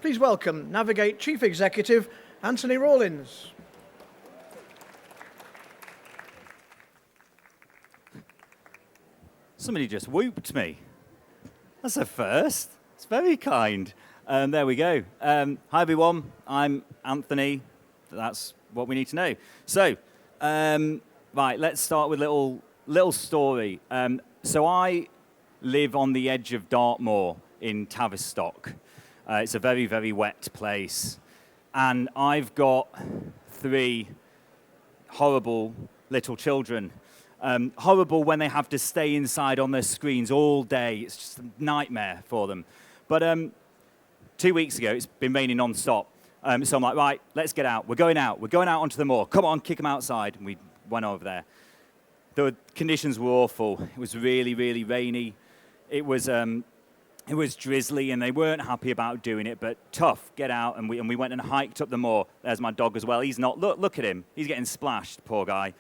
Please welcome Navig8 Chief Executive, Anthony Rawlins. Somebody just whooped me. That's a first. It's very kind. There we go. Hi, everyone. I'm Anthony. That's what we need to know. So, right, let's start with a little story. So I live on the edge of Dartmoor in Tavistock. It's a very, very wet place. And I've got 3 horrible little children. Horrible when they have to stay inside on their screens all day. It's just a nightmare for them. But 2 weeks ago, it's been raining non-stop. So I'm like, right, let's get out. We're going out. We're going out onto the moor. Come on, kick them outside. And we went over there. The conditions were awful. It was really, really rainy. It was drizzly, and they weren't happy about doing it, but tough, get out. And we went and hiked up the moor. There's my dog as well. He's not, look at him. He's getting splashed, poor guy.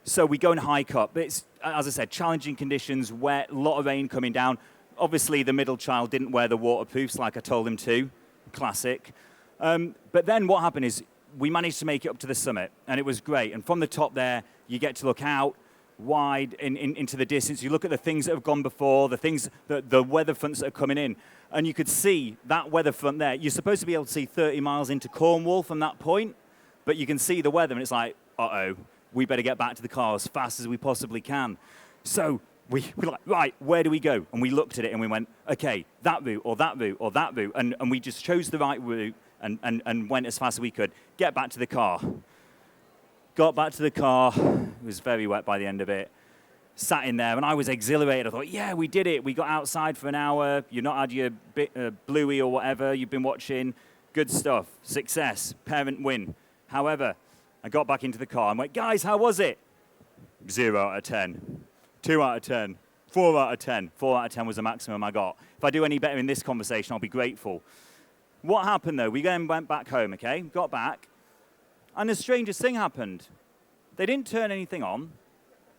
So we go and hike up. It's, as I said, challenging conditions, wet, a lot of rain coming down. Obviously, the middle child didn't wear the waterproofs like I told him to. Classic. But then what happened is we managed to make it up to the summit, and it was great. And from the top there, you get to look out wide into the distance. You look at the things that have gone before, the weather fronts that are coming in, and you could see that weather front there. You're supposed to be able to see 30 miles into Cornwall from that point, but you can see the weather, and it's like, uh-oh, we better get back to the car as fast as we possibly can. So we're like, right, where do we go? And we looked at it, and we went, okay, that route, or that route, or that route, and we just chose the right route and went as fast as we could. Get back to the car. Got back to the car. It was very wet by the end of it. Sat in there, and I was exhilarated. I thought, yeah, we did it. We got outside for an hour. You've not had your Bluey or whatever you've been watching. Good stuff. Success. Parent win. However, I got back into the car and went, guys, how was it? 0 out of 10. 2 out of 10. 4 out of 10. 4 out of 10 was the maximum I got. If I do any better in this conversation, I'll be grateful. What happened, though? We then went back home, okay? Got back. And the strangest thing happened. They didn't turn anything on.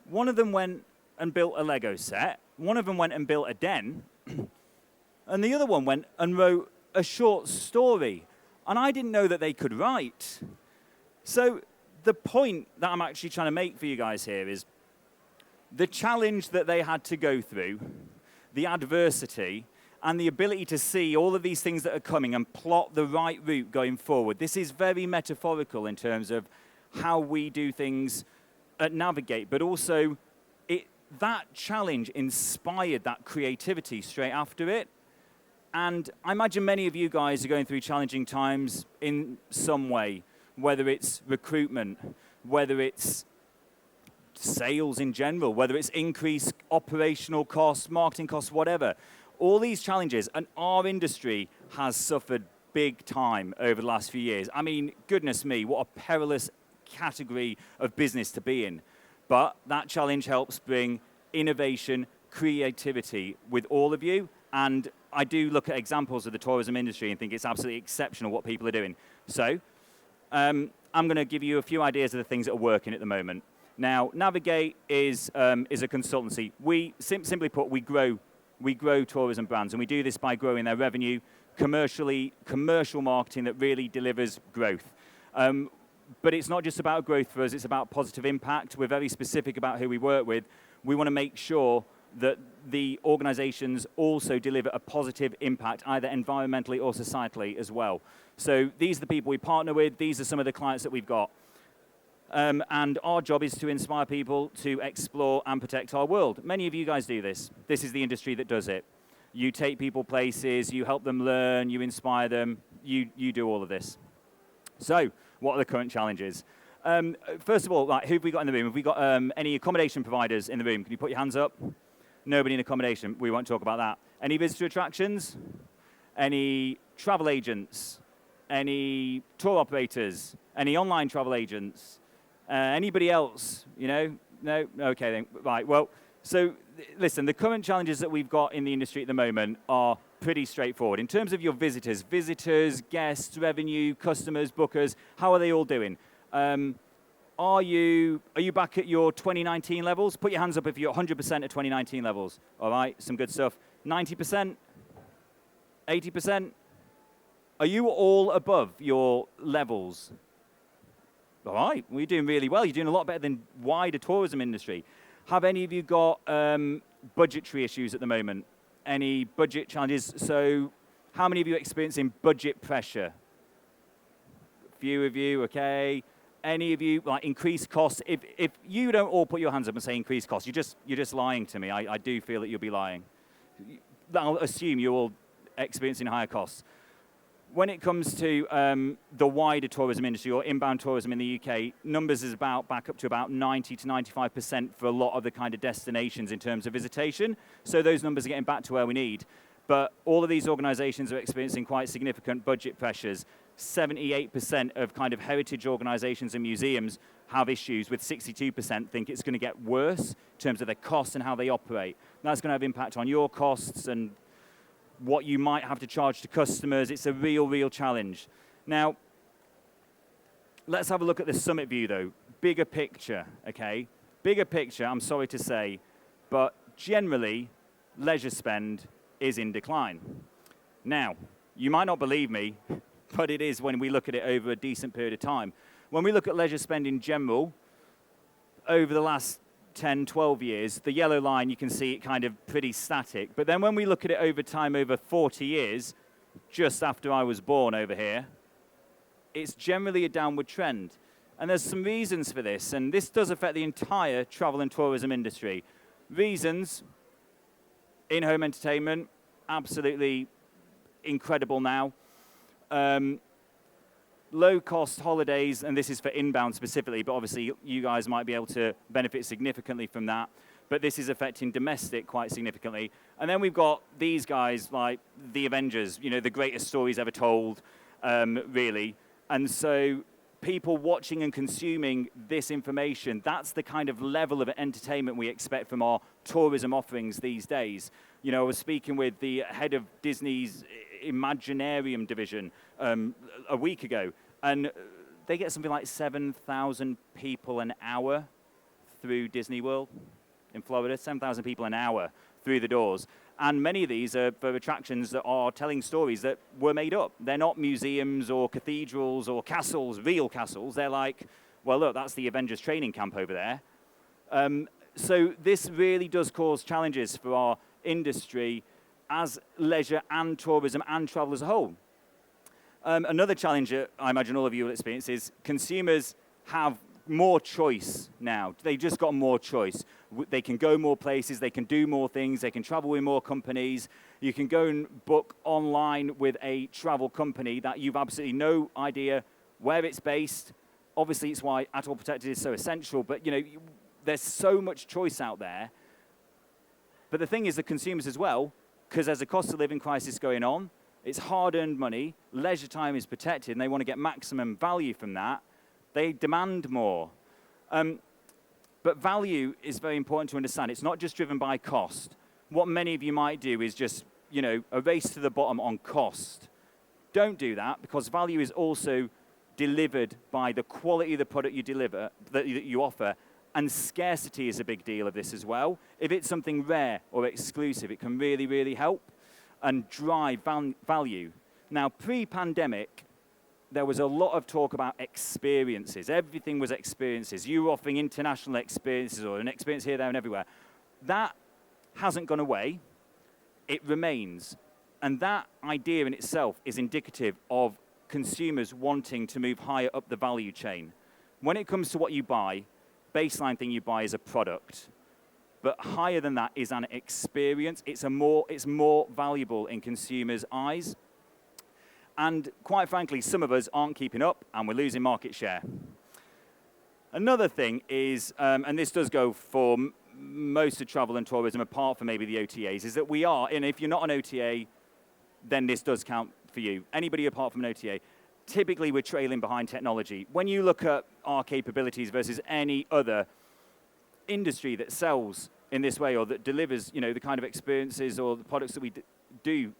One of them went and built a Lego set. One of them went and built a den. And the other one went and wrote a short story. And I didn't know that they could write. So the point that I'm actually trying to make for you guys here is the challenge that they had to go through, the adversity, and the ability to see all of these things that are coming and plot the right route going forward. This is very metaphorical in terms of how we do things at Navig8, but also that challenge inspired that creativity straight after it. And I imagine many of you guys are going through challenging times in some way, whether it's recruitment, whether it's sales in general, whether it's increased operational costs, marketing costs, whatever. All these challenges, and our industry has suffered big time over the last few years. I mean, goodness me, what a perilous category of business to be in. But that challenge helps bring innovation, creativity with all of you. And I do look at examples of the tourism industry and think it's absolutely exceptional what people are doing. So I'm going to give you a few ideas of the things that are working at the moment. Now, Navig8 is a consultancy. We, simply put, we grow tourism brands, and we do this by growing their revenue, commercial marketing that really delivers growth. But it's not just about growth for us, it's about positive impact. We're very specific about who we work with. We want to make sure that the organizations also deliver a positive impact, either environmentally or societally as well. So these are the people we partner with. These are some of the clients that we've got. And our job is to inspire people to explore and protect our world. Many of you guys do this. This is the industry that does it. You take people places, you help them learn, you inspire them, you do all of this. So, what are the current challenges? First of all, like, who have we got in the room? Have we got any accommodation providers in the room? Can you put your hands up? Nobody in accommodation. We won't talk about that. Any visitor attractions? Any travel agents? Any tour operators? Any online travel agents? Anybody else? You know? No? Okay then. Right. Well, so listen, the current challenges that we've got in the industry at the moment are pretty straightforward. In terms of your visitors, guests, revenue, customers, bookers, how are they all doing? Are you back at your 2019 levels? Put your hands up if you're 100% at 2019 levels. All right, some good stuff. 90%? 80%? Are you all above your levels? All right, well, you're doing really well. You're doing a lot better than wider tourism industry. Have any of you got budgetary issues at the moment? Any budget challenges? So how many of you are experiencing budget pressure? A few of you, okay. Any of you, like increased costs? If you don't all put your hands up and say increased costs, you're just lying to me. I do feel that you'll be lying. I'll assume you're all experiencing higher costs. When it comes to the wider tourism industry or inbound tourism in the UK, numbers is back up to about 90 to 95% for a lot of the kind of destinations in terms of visitation. So those numbers are getting back to where we need. But all of these organisations are experiencing quite significant budget pressures. 78% of kind of heritage organisations and museums have issues, with 62% think it's going to get worse in terms of their costs and how they operate. That's going to have impact on your costs and what you might have to charge to customers. It's a real challenge. Now, let's have a look at the summit view though. Bigger picture, okay? Bigger picture, I'm sorry to say, but generally, leisure spend is in decline. Now, you might not believe me, but it is when we look at it over a decent period of time. When we look at leisure spend in general, over the last 10, 12 years, the yellow line, you can see it kind of pretty static. But then when we look at it over time, over 40 years, just after I was born over here, it's generally a downward trend. And there's some reasons for this, and this does affect the entire travel and tourism industry. Reasons: in-home entertainment, absolutely incredible now. Low-cost holidays, and this is for inbound specifically, but obviously you guys might be able to benefit significantly from that. But this is affecting domestic quite significantly. And then we've got these guys like the Avengers, you know, the greatest stories ever told, really. And so people watching and consuming this information, that's the kind of level of entertainment we expect from our tourism offerings these days. You know, I was speaking with the head of Disney's Imaginarium division a week ago, and they get something like 7,000 people an hour through Disney World in Florida, 7,000 people an hour through the doors. And many of these are for attractions that are telling stories that were made up. They're not museums or cathedrals or castles, real castles. They're like, well, look, that's the Avengers training camp over there. So this really does cause challenges for our industry as leisure and tourism and travel as a whole. Another challenge that I imagine all of you will experience is consumers have more choice now. They've just got more choice. They can go more places, they can do more things, they can travel with more companies. You can go and book online with a travel company that you've absolutely no idea where it's based. Obviously, it's why Atoll Protected is so essential, but you know, there's so much choice out there. But the thing is, the consumers as well, because there's a cost of living crisis going on, it's hard-earned money, leisure time is protected, and they want to get maximum value from that. They demand more. But value is very important to understand. It's not just driven by cost. What many of you might do is just, you know, a race to the bottom on cost. Don't do that, because value is also delivered by the quality of the product you deliver, that you offer, and scarcity is a big deal of this as well. If it's something rare or exclusive, it can really, really help and drive value. Now, pre-pandemic, there was a lot of talk about experiences. Everything was experiences. You were offering international experiences or an experience here, there, and everywhere. That hasn't gone away. It remains. And that idea in itself is indicative of consumers wanting to move higher up the value chain. When it comes to what you buy, baseline thing you buy is a product. But higher than that is an experience. It's more valuable in consumers' eyes. And quite frankly, some of us aren't keeping up, and we're losing market share. Another thing is, and this does go for most of travel and tourism, apart from maybe the OTAs, is that we are, and if you're not an OTA, then this does count for you. Anybody apart from an OTA, typically we're trailing behind technology. When you look at our capabilities versus any other industry that sells in this way or that delivers, you know, the kind of experiences or the products that we do,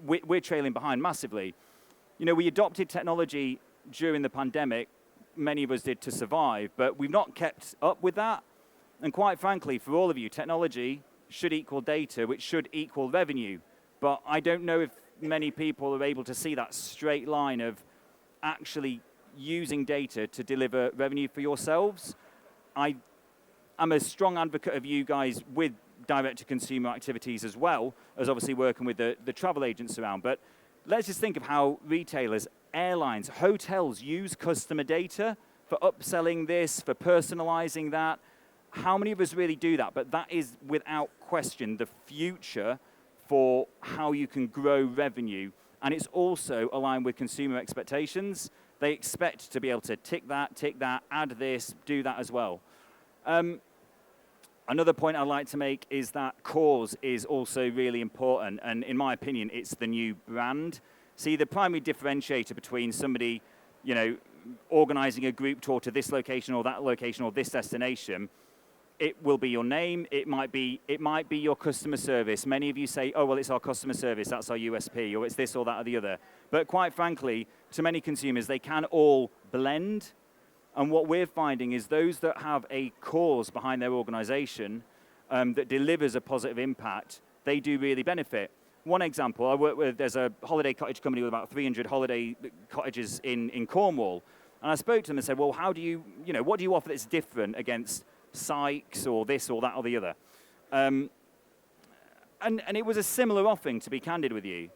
we're trailing behind massively. You know, we adopted technology during the pandemic, many of us did, to survive, but we've not kept up with that. And quite frankly, for all of you, technology should equal data, which should equal revenue. But I don't know if many people are able to see that straight line of actually using data to deliver revenue for yourselves. I'm a strong advocate of you guys with direct-to-consumer activities as well as obviously working with the travel agents around. But let's just think of how retailers, airlines, hotels use customer data for upselling this, for personalizing that. How many of us really do that? But that is, without question, the future for how you can grow revenue. And it's also aligned with consumer expectations. They expect to be able to tick that, add this, do that as well. Another point I'd like to make is that cause is also really important. And in my opinion, it's the new brand. See, the primary differentiator between somebody, organizing a group tour to this location or that location or this destination, it will be your name. It might be your customer service. Many of you say, oh, well, it's our customer service. That's our USP, or it's this or that or the other. But quite frankly, to many consumers, they can all blend. And what we're finding is those that have a cause behind their organization that delivers a positive impact, they do really benefit. One example, I work with, there's a holiday cottage company with about 300 holiday cottages in Cornwall. And I spoke to them and said, well, how do you, what do you offer that's different against Sykes or this or that or the other? And it was a similar offering, to be candid with you.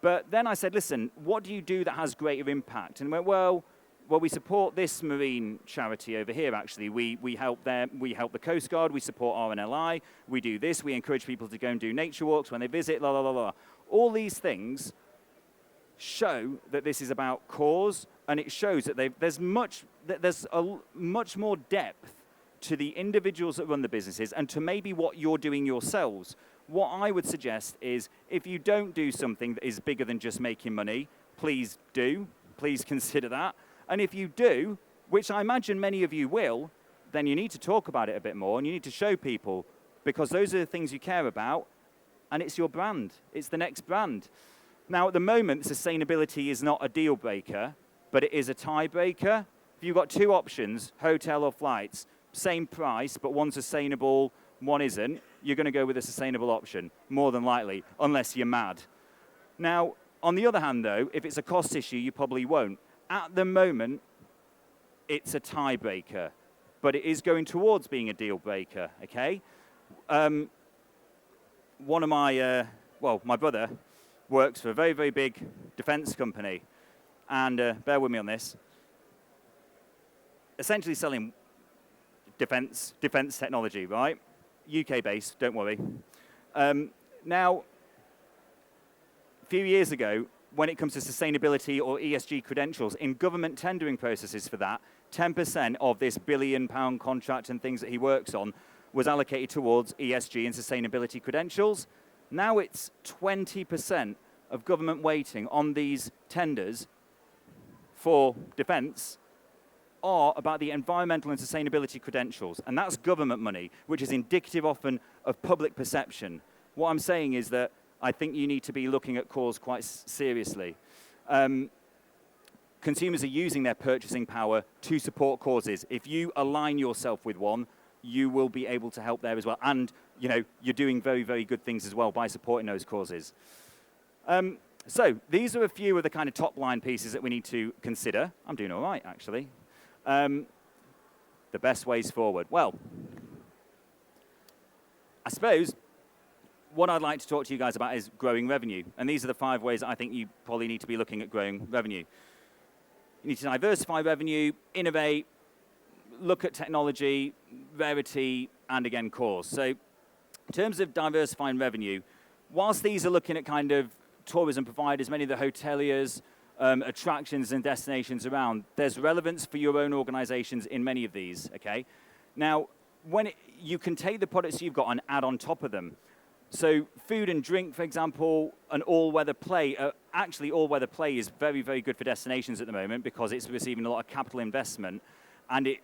But then I said, listen, what do you do that has greater impact? And went, well, we support this marine charity over here, actually. We help them, we help the Coast Guard, we support RNLI, we do this, we encourage people to go and do nature walks when they visit, la, la, la, la. All these things show that this is about cause, and it shows that there's a much more depth to the individuals that run the businesses and to maybe what you're doing yourselves. What I would suggest is if you don't do something that is bigger than just making money, please do. Please consider that. And if you do, which I imagine many of you will, then you need to talk about it a bit more and you need to show people, because those are the things you care about, and it's your brand. It's the next brand. Now, at the moment, sustainability is not a deal breaker, but it is a tiebreaker. If you've got two options, hotel or flights, same price, but one's sustainable, one isn't, you're going to go with a sustainable option, more than likely, unless you're mad. Now, on the other hand, though, if it's a cost issue, you probably won't. At the moment, it's a tiebreaker, but it is going towards being a deal breaker, okay? One of my brother works for a very, very big defense company, and bear with me on this, essentially selling defense technology, right? UK-based, don't worry. Now, a few years ago, when it comes to sustainability or ESG credentials, in government tendering processes for that, 10% of this £1 billion contract and things that he works on was allocated towards ESG and sustainability credentials. Now it's 20% of government weighting on these tenders for defence are about the environmental and sustainability credentials. And that's government money, which is indicative often of public perception. What I'm saying is that I think you need to be looking at cause quite seriously. Consumers are using their purchasing power to support causes. If you align yourself with one, you will be able to help there as well. And you're doing very, very good things as well by supporting those causes. So these are a few of the kind of top line pieces that we need to consider. I'm doing all right, actually. The best ways forward. Well, I suppose what I'd like to talk to you guys about is growing revenue. And these are the 5 ways that I think you probably need to be looking at growing revenue. You need to diversify revenue, innovate, look at technology, rarity, and again, cause. So in terms of diversifying revenue, whilst these are looking at kind of tourism providers, many of the hoteliers, attractions and destinations around, there's relevance for your own organizations in many of these, okay? Now, you can take the products you've got and add on top of them. So food and drink, for example, an all-weather play. Actually, all-weather play is very, very good for destinations at the moment because it's receiving a lot of capital investment and it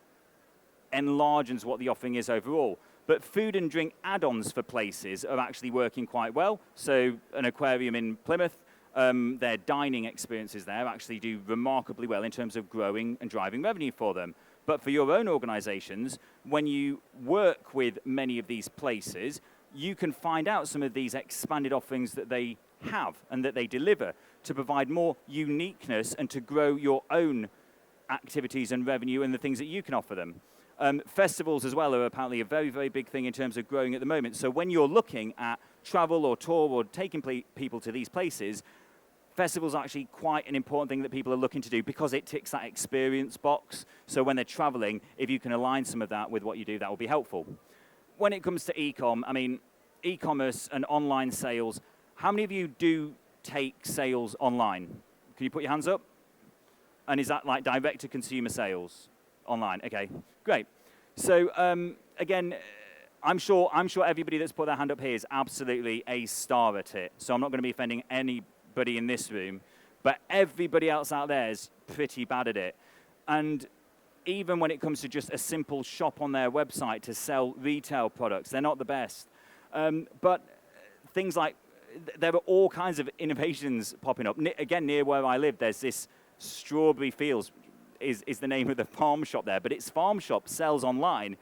enlarges what the offering is overall. But food and drink add-ons for places are actually working quite well. So an aquarium in Plymouth, their dining experiences there actually do remarkably well in terms of growing and driving revenue for them. But for your own organizations, when you work with many of these places, you can find out some of these expanded offerings that they have and that they deliver to provide more uniqueness and to grow your own activities and revenue and the things that you can offer them. Festivals as well are apparently a very, very big thing in terms of growing at the moment. So when you're looking at travel or tour or taking people to these places, festivals are actually quite an important thing that people are looking to do because it ticks that experience box. So when they're traveling, if you can align some of that with what you do, that will be helpful. When it comes to e-com, I mean, e-commerce and online sales, how many of you do take sales online? Can you put your hands up? And is that like direct to consumer sales online? Okay, great. So again, I'm sure everybody that's put their hand up here is absolutely a star at it. So I'm not going to be offending anybody in this room, but everybody else out there is pretty bad at it. And even when it comes to just a simple shop on their website to sell retail products, they're not the best. But things like, there are all kinds of innovations popping up. Again, near where I live, there's this Strawberry Fields is the name of the farm shop there, but its farm shop sells online,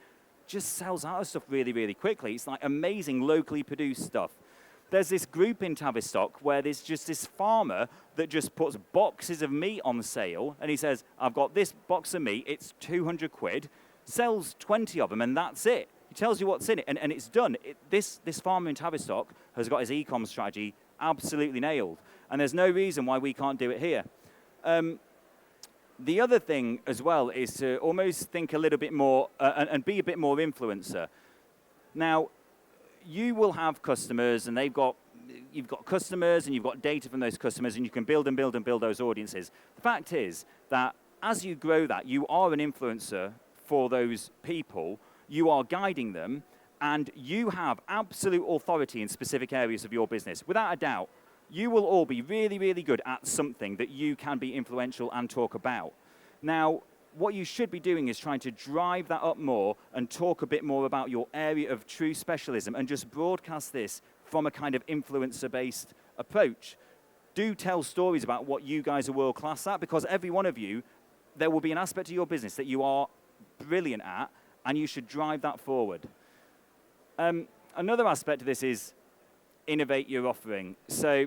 just sells out of stuff really, really quickly. It's like amazing locally produced stuff. There's this group in Tavistock where there's just this farmer that just puts boxes of meat on sale, and he says, I've got this box of meat, it's 200 quid, sells 20 of them, and that's it. He tells you what's in it, and it's done. This farmer in Tavistock has got his e-com strategy absolutely nailed, and there's no reason why we can't do it here. The other thing as well is to almost think a little bit more and be a bit more influencer. Now, you will have customers, and you've got customers, and you've got data from those customers, and you can build and build and build those audiences. The fact is that as you grow that, you are an influencer for those people. You are guiding them, and you have absolute authority in specific areas of your business. Without a doubt, you will all be really, really good at something that you can be influential and talk about. Now, what you should be doing is trying to drive that up more and talk a bit more about your area of true specialism and just broadcast this from a kind of influencer-based approach. Do tell stories about what you guys are world-class at, because every one of you, there will be an aspect of your business that you are brilliant at, and you should drive that forward. Another aspect of this is innovate your offering. So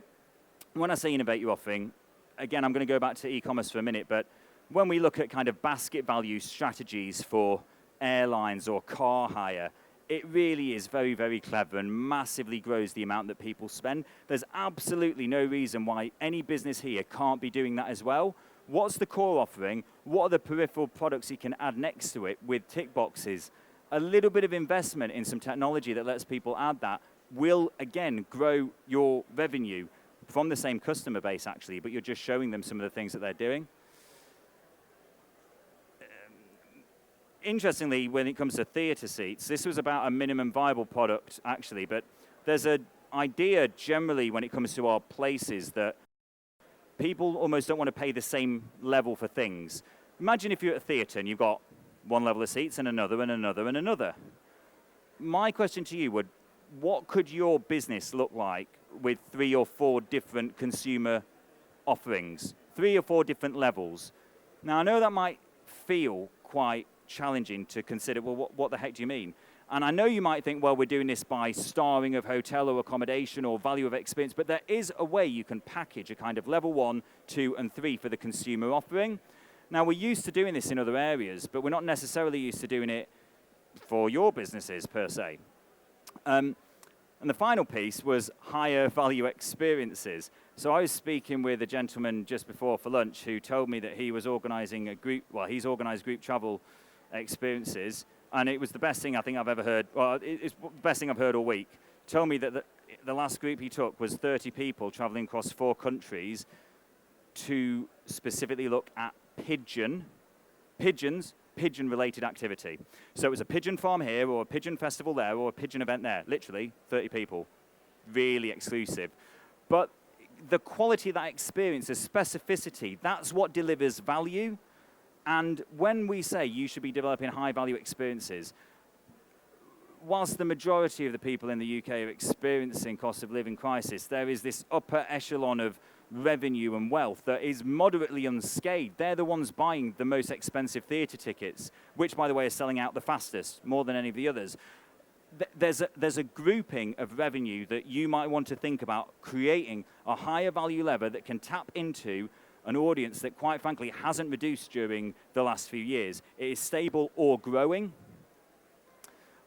when I say innovate your offering, again, I'm going to go back to e-commerce for a minute, but when we look at kind of basket value strategies for airlines or car hire, it really is very, very clever and massively grows the amount that people spend. There's absolutely no reason why any business here can't be doing that as well. What's the core offering? What are the peripheral products you can add next to it with tick boxes? A little bit of investment in some technology that lets people add that will, again, grow your revenue from the same customer base, actually, but you're just showing them some of the things that they're doing. Interestingly, when it comes to theatre seats, this was about a minimum viable product, actually, but there's an idea generally when it comes to our places that people almost don't want to pay the same level for things. Imagine if you're at a theatre and you've got one level of seats and another and another and another. My question to you would, what could your business look like with 3 or 4 different consumer offerings, 3 or 4 different levels? Now, I know that might feel quite challenging to consider, well, what the heck do you mean? And I know you might think, well, we're doing this by starring of hotel or accommodation or value of experience, but there is a way you can package a kind of level 1, 2, and 3 for the consumer offering. Now, we're used to doing this in other areas, but we're not necessarily used to doing it for your businesses, per se. And the final piece was higher value experiences. So I was speaking with a gentleman just before for lunch who told me that he was organizing a group, well, he's organized group travel experiences, and it was the best thing I think I've ever heard. Well, it's the best thing I've heard all week. Told me that the last group he took was 30 people traveling across 4 countries to specifically look at pigeon-related activity. So it was a pigeon farm here, or a pigeon festival there, or a pigeon event there. Literally, 30 people. Really exclusive. But the quality of that experience, the specificity, that's what delivers value. And when we say you should be developing high-value experiences, whilst the majority of the people in the UK are experiencing cost of living crisis, there is this upper echelon of revenue and wealth that is moderately unscathed. They're the ones buying the most expensive theatre tickets, which, by the way, are selling out the fastest, more than any of the others. there's a grouping of revenue that you might want to think about creating a higher value lever that can tap into an audience that, quite frankly, hasn't reduced during the last few years. It is stable or growing.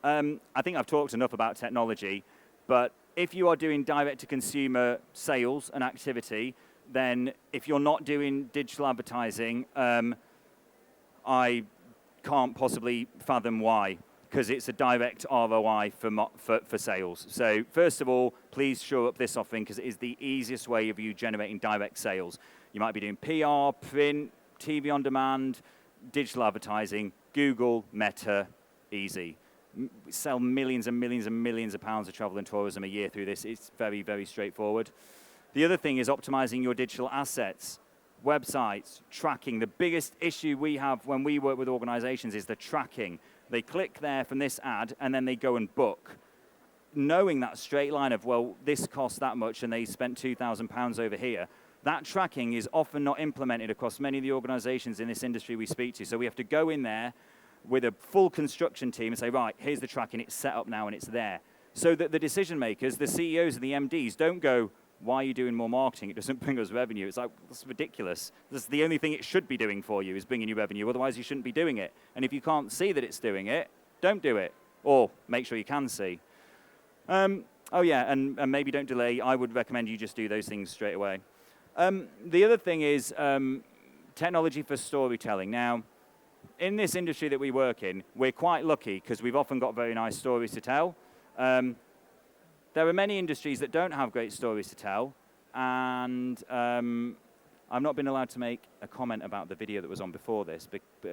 I think I've talked enough about technology, but if you are doing direct-to-consumer sales and activity, then if you're not doing digital advertising, I can't possibly fathom why, because it's a direct ROI for sales. So first of all, please shore up this offering, because it is the easiest way of you generating direct sales. You might be doing PR, print, TV on demand, digital advertising, Google, Meta, easy. We sell millions and millions and millions of pounds of travel and tourism a year through this. It's very, very straightforward. The other thing is optimizing your digital assets, websites, tracking. The biggest issue we have when we work with organizations is the tracking. They click there from this ad, and then they go and book. Knowing that straight line of, well, this costs that much, and they spent £2,000 over here, that tracking is often not implemented across many of the organizations in this industry we speak to. So we have to go in there with a full construction team and say, right, here's the tracking, it's set up now and it's there. So that the decision makers, the CEOs and the MDs don't go, why are you doing more marketing? It doesn't bring us revenue. It's like, that's ridiculous. That's the only thing it should be doing for you, is bringing you revenue. Otherwise, you shouldn't be doing it. And if you can't see that it's doing it, don't do it. Or make sure you can see. Oh yeah, and maybe don't delay. I would recommend you just do those things straight away. The other thing is technology for storytelling. Now, in this industry that we work in, we're quite lucky because we've often got very nice stories to tell. There are many industries that don't have great stories to tell, and I've not been allowed to make a comment about the video that was on before this.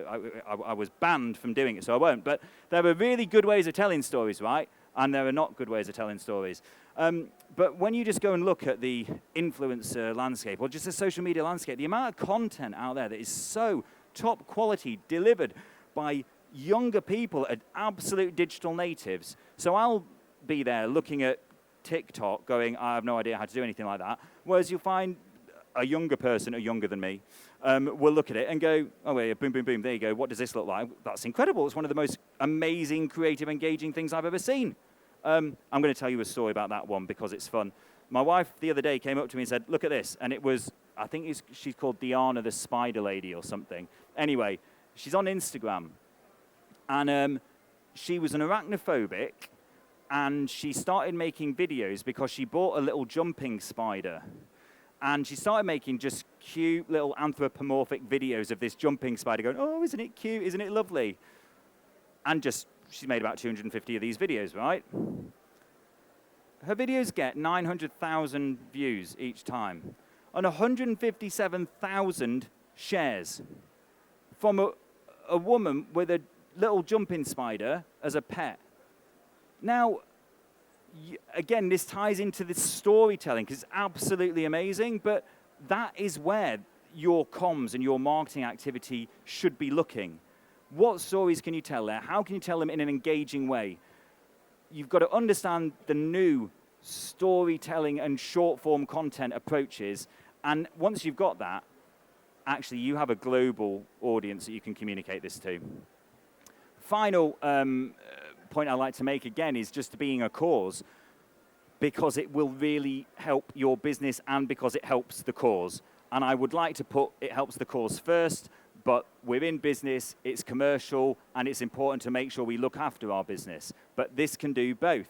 I was banned from doing it, so I won't. But there are really good ways of telling stories, right? And there are not good ways of telling stories. But when you just go and look at the influencer landscape, or just the social media landscape, the amount of content out there that is so top quality, delivered by younger people, at absolute digital natives. So I'll be there looking at TikTok going, I have no idea how to do anything like that. Whereas you'll find a younger person, or younger than me, will look at it and go, oh, yeah, boom, boom, boom, there you go. What does this look like? That's incredible. It's one of the most amazing, creative, engaging things I've ever seen. I'm going to tell you a story about that one because it's fun. My wife the other day came up to me and said, look at this. And it was, I think she's called Diana the Spider Lady or something. Anyway, she's on Instagram. And she was an arachnophobic. And she started making videos because she bought a little jumping spider. And she started making just cute little anthropomorphic videos of this jumping spider going, oh, isn't it cute? Isn't it lovely? And she's made about 250 of these videos, right? Her videos get 900,000 views each time and 157,000 shares from a woman with a little jumping spider as a pet. Now, again, this ties into this storytelling because it's absolutely amazing, but that is where your comms and your marketing activity should be looking. What stories can you tell there? How can you tell them in an engaging way? You've got to understand the new storytelling and short-form content approaches, and once you've got that, actually you have a global audience that you can communicate this to. Final point I'd like to make again is just being a cause, because it will really help your business and because it helps the cause. And I would like to put it helps the cause first, but we're in business, it's commercial, and it's important to make sure we look after our business. But this can do both.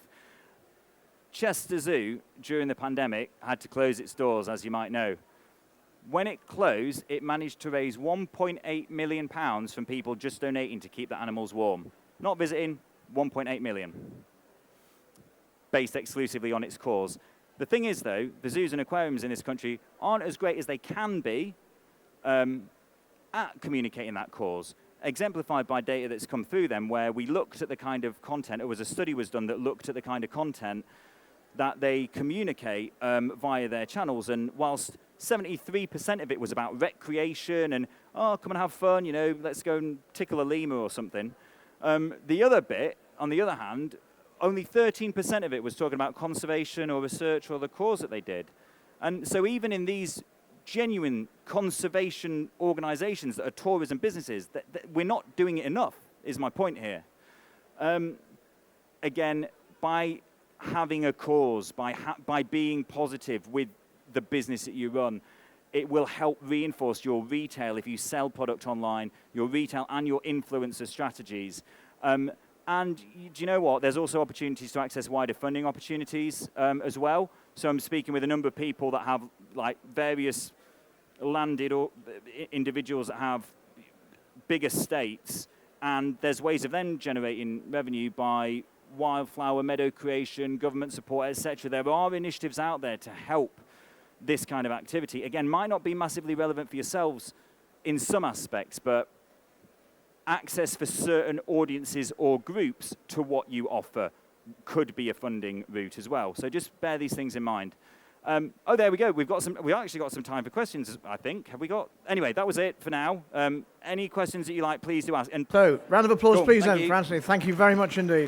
Chester Zoo, during the pandemic, had to close its doors, as you might know. When it closed, it managed to raise £1.8 million from people just donating to keep the animals warm. Not visiting, 1.8 million. Based exclusively on its cause. The thing is, though, the zoos and aquariums in this country aren't as great as they can be at communicating that cause, exemplified by data that's come through them, where we looked at the kind of content, a study was done that looked at the kind of content that they communicate via their channels, and whilst 73% of it was about recreation and, oh, come and have fun, you know, let's go and tickle a lemur or something, the other bit, on the other hand, only 13% of it was talking about conservation or research or the cause that they did. And so even in these genuine conservation organizations that are tourism businesses, that we're not doing it enough, is my point here. Again, by having a cause, by being positive with the business that you run, it will help reinforce your retail if you sell product online, your retail and your influencer strategies. And do you know what? There's also opportunities to access wider funding opportunities as well. So I'm speaking with a number of people that have like various landed or individuals that have big estates, and there's ways of then generating revenue by wildflower meadow creation, government support, etc. There are initiatives out there to help this kind of activity. Again, might not be massively relevant for yourselves in some aspects, but access for certain audiences or groups to what you offer could be a funding route as well. So just bear these things in mind. Oh, there we go. We actually got some time for questions, I think. Have we got? Anyway, that was it for now. Any questions that you like, please do ask. And So, round of applause, cool, please, thank then, you. for Anthony. Thank you very much indeed.